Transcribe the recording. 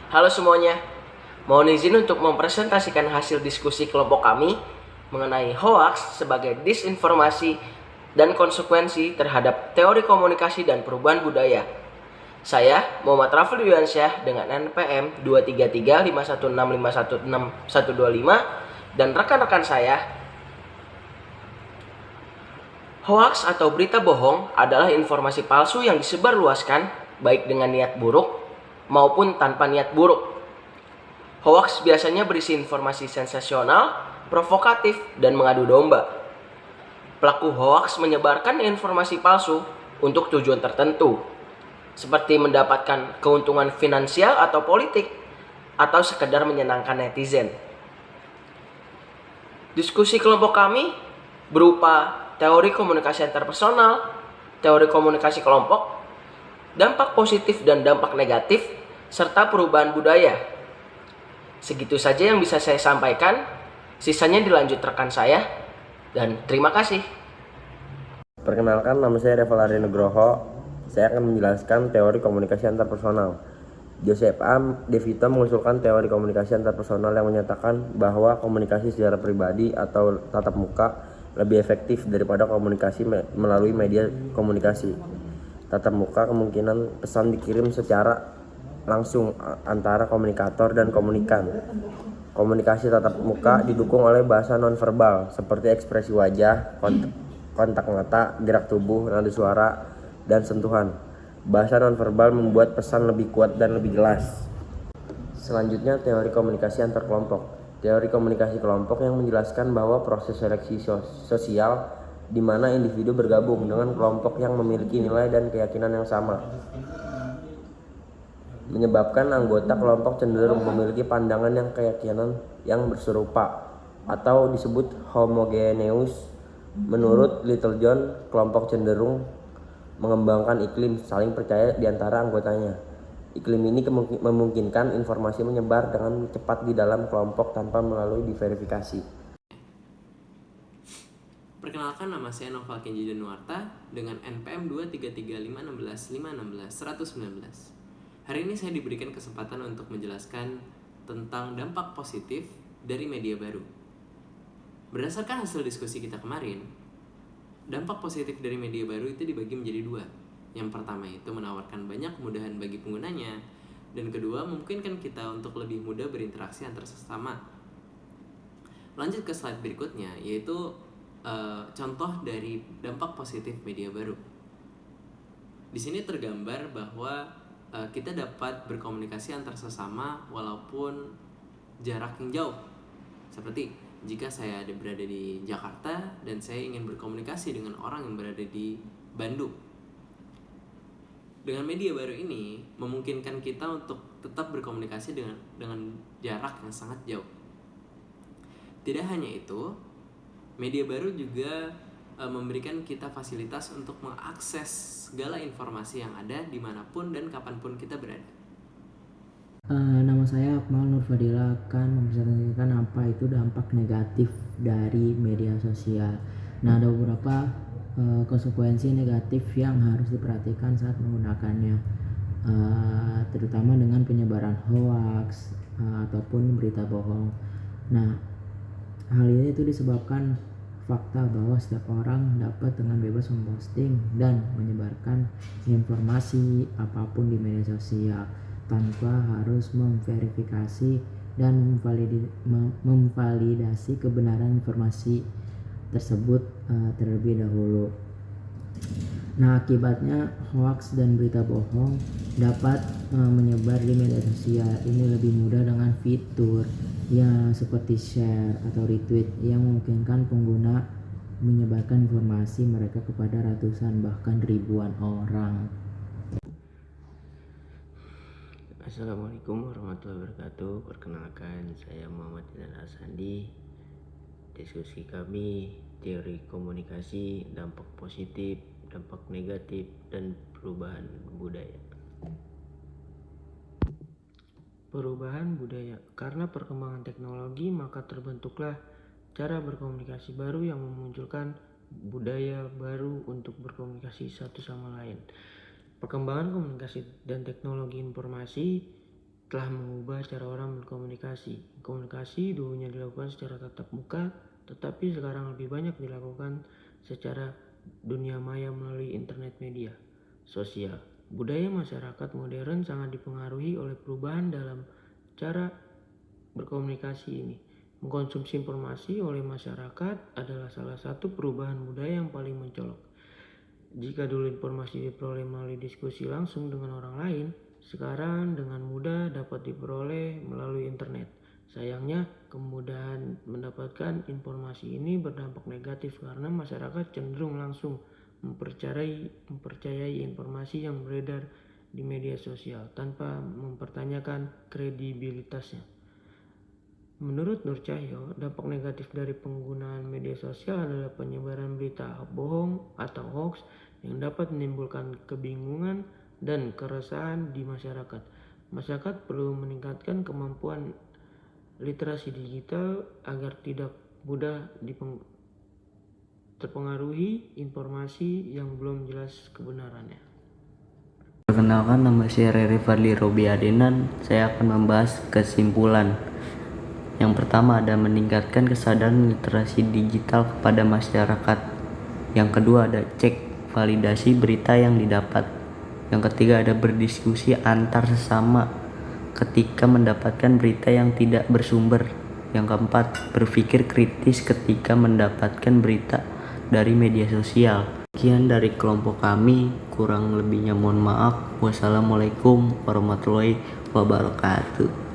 Halo semuanya, mohon izin untuk mempresentasikan hasil diskusi kelompok kami mengenai hoaks sebagai disinformasi dan konsekuensi terhadap teori komunikasi dan perubahan budaya. Saya, Muhammad Rafli Yuansyah dengan NPM 2335165161125 dan rekan-rekan saya. Hoaks atau berita bohong adalah informasi palsu yang disebarluaskan baik dengan niat buruk maupun tanpa niat buruk. Hoaks biasanya berisi informasi sensasional, provokatif, dan mengadu domba. Pelaku hoaks menyebarkan informasi palsu untuk tujuan tertentu, seperti mendapatkan keuntungan finansial atau politik, atau sekedar menyenangkan netizen. Diskusi kelompok kami berupa teori komunikasi interpersonal, teori komunikasi kelompok, dampak positif dan dampak negatif, serta perubahan budaya. Segitu saja yang bisa saya sampaikan, sisanya dilanjut rekan saya, dan terima kasih. Perkenalkan, nama saya Revalari Nugroho. Saya akan menjelaskan teori komunikasi antarpersonal. Joseph A. De Vito mengusulkan teori komunikasi antarpersonal yang menyatakan bahwa komunikasi secara pribadi atau tatap muka lebih efektif daripada komunikasi melalui media komunikasi. Tatap muka kemungkinan pesan dikirim secara langsung antara komunikator dan komunikan. Komunikasi tatap muka didukung oleh bahasa nonverbal seperti ekspresi wajah, kontak mata, gerak tubuh, nada suara, dan sentuhan. Bahasa nonverbal membuat pesan lebih kuat dan lebih jelas. Selanjutnya, teori komunikasi antar kelompok. Teori komunikasi kelompok yang menjelaskan bahwa proses seleksi sosial di mana individu bergabung dengan kelompok yang memiliki nilai dan keyakinan yang sama, menyebabkan anggota kelompok cenderung memiliki pandangan yang keyakinan yang berserupa atau disebut homogeneous. Menurut Littlejohn, kelompok cenderung mengembangkan iklim saling percaya di antara anggotanya. Iklim ini memungkinkan informasi menyebar dengan cepat di dalam kelompok tanpa melalui diverifikasi. Perkenalkan, nama saya Nova Kenji Danuarta dengan NPM 2335165161119. Hari ini saya diberikan kesempatan untuk menjelaskan tentang dampak positif dari media baru. Berdasarkan hasil diskusi kita kemarin, dampak positif dari media baru itu dibagi menjadi dua. Yang pertama itu menawarkan banyak kemudahan bagi penggunanya, dan kedua memungkinkan kita untuk lebih mudah berinteraksi antar sesama. Lanjut ke slide berikutnya, yaitu contoh dari dampak positif media baru. Di sini tergambar bahwa kita dapat berkomunikasi antar sesama walaupun jarak yang jauh. Seperti jika saya berada di Jakarta dan saya ingin berkomunikasi dengan orang yang berada di Bandung. Dengan media baru ini memungkinkan kita untuk tetap berkomunikasi dengan jarak yang sangat jauh. Tidak hanya itu, media baru juga memberikan kita fasilitas untuk mengakses segala informasi yang ada dimanapun dan kapanpun kita berada. Nama saya Akmal Nur Fadila akan mempresentasikan apa itu dampak negatif dari media sosial. Nah, ada beberapa konsekuensi negatif yang harus diperhatikan saat menggunakannya, terutama dengan penyebaran hoaks ataupun berita bohong. Nah, hal ini itu disebabkan fakta bahwa setiap orang dapat dengan bebas memposting dan menyebarkan informasi apapun di media sosial tanpa harus memverifikasi dan memvalidasi kebenaran informasi tersebut terlebih dahulu. Nah, akibatnya hoaks dan berita bohong dapat menyebar di media sosial ini lebih mudah dengan fitur yang seperti share atau retweet yang memungkinkan pengguna menyebarkan informasi mereka kepada ratusan bahkan ribuan orang. Assalamualaikum warahmatullahi wabarakatuh. Perkenalkan, saya Muhammad Dinan Asandi. Diskusi kami teori komunikasi, dampak positif, dampak negatif, dan perubahan budaya. Perubahan budaya. Karena perkembangan teknologi, maka terbentuklah cara berkomunikasi baru yang memunculkan budaya baru untuk berkomunikasi satu sama lain. Perkembangan komunikasi dan teknologi informasi telah mengubah cara orang berkomunikasi. Komunikasi dulunya dilakukan secara tatap muka, tetapi sekarang lebih banyak dilakukan secara dunia maya melalui internet media sosial. Budaya masyarakat modern sangat dipengaruhi oleh perubahan dalam cara berkomunikasi ini. Mengkonsumsi informasi oleh masyarakat adalah salah satu perubahan budaya yang paling mencolok. Jika dulu informasi diperoleh melalui diskusi langsung dengan orang lain, sekarang dengan mudah dapat diperoleh melalui internet. Sayangnya, kemudahan mendapatkan informasi ini berdampak negatif karena masyarakat cenderung langsung mempercayai informasi yang beredar di media sosial tanpa mempertanyakan kredibilitasnya. Menurut Nur Cahyo, dampak negatif dari penggunaan media sosial adalah penyebaran berita bohong atau hoax yang dapat menimbulkan kebingungan dan keresahan di masyarakat. Masyarakat perlu meningkatkan kemampuan literasi digital agar tidak mudah terpengaruhi informasi yang belum jelas kebenarannya. Perkenalkan, nama saya Rere Fadli Robi Adenan. Saya akan membahas kesimpulan. Yang pertama ada meningkatkan kesadaran literasi digital kepada masyarakat. Yang kedua ada cek validasi berita yang didapat. Yang ketiga ada berdiskusi antar sesama ketika mendapatkan berita yang tidak bersumber. Yang keempat, berpikir kritis ketika mendapatkan berita dari media sosial. Sekian dari kelompok kami, kurang lebihnya mohon maaf. Wassalamualaikum warahmatullahi wabarakatuh.